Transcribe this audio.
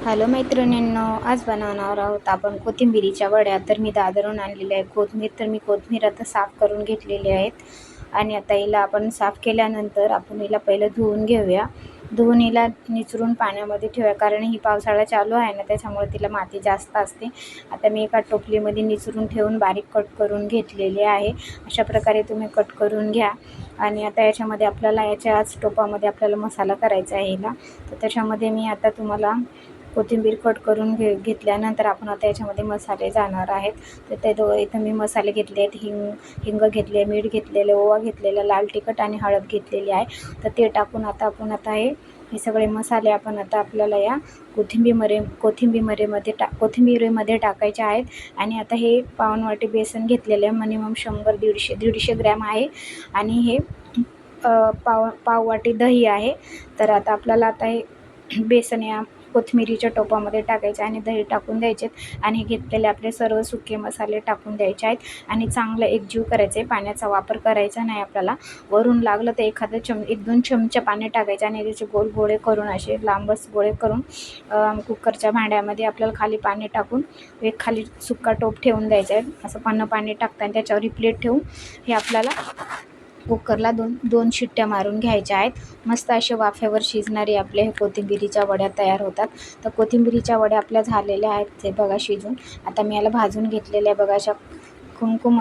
Hello मैत्रिणींनो, आज बनवणार आहोत आपण कोथिंबिरीच्या वड्या. तर मी दादरून आणलेली आहे कोथिंबीर आता साफ करून घेतलेली आहेत. आणि आता हिला आपण साफ केल्यानंतर आपण हिला पहिलं धुवून घेऊया. धुवून हिला निचरून पाण्यामध्ये ठेवूया, कारण ही पावसाळा चालू आहे ना, त्याच्यामुळे तिला माती जास्त असते. आता मी एका टोपलीमध्ये निचरून ठेवून बारीक कट करून घेतलेले आहे. अशा प्रकारे तुम्ही कट करून घ्या. आणि आता याच्यामध्ये आपल्याला याच्याच टोपामध्ये आपल्याला मसाला करायचा आहे हिला. तर त्याच्यामध्ये मी आता तुम्हाला कोथिंबीर कट करून घेतल्यानंतर आपण आता याच्यामध्ये मसाले जाणार आहेत. तर ते इथं मी मसाले घेतले आहेत. हिंग घेतले, मीठ घेतलेले, ओवा घेतलेला, लाल तिखट आणि हळद घेतलेली आहे. तर ते टाकून आता आपण हे सगळे मसाले आपण आता आपल्याला या कोथिंबीरीमध्ये टाकायचे आहेत. आणि आता हे पाऊण वाटी बेसन घेतलेले आहे, मिनिमम 100-150 ग्रॅम आहे. आणि हे पाव वाटी दही आहे. तर आता आपल्याला हे बेसन या कोथिंबीरीच्या टोपामध्ये टाकायचे आणि दही टाकून द्यायचे आणि घेतलेले आपले सर्व सुके मसाले टाकून द्यायचे आहेत. आणि चांगलं एकजीव करायचं आहे. पाण्याचा वापर करायचा नाही आपल्याला. वरून लागलं तर 1-2 चमचे पाणी टाकायचे आणि त्याचे गोल गोळे करून, असे लांबच गोळे करून कुकरच्या भांड्यामध्ये आपल्याला खाली पाणी टाकून एक खाली सुक्का टोप ठेवून द्यायचा आहे. असं पाणी टाकतं आणि त्याच्यावर ही प्लेट ठेवून हे आपल्याला कुकरला दोन शिट्ट्या मारून घ्यायच्या आहेत. मस्त असे वाफेवर शिजणारी आपले हे कोथिंबिरीच्या वड्या तयार होतात. तर कोथिंबिरीच्या वड्या आपल्या झालेल्या आहेत, ते बघा शिजून. आता मी याला भाजून घेतलेल्या आहे बघा, अशा कुमकुम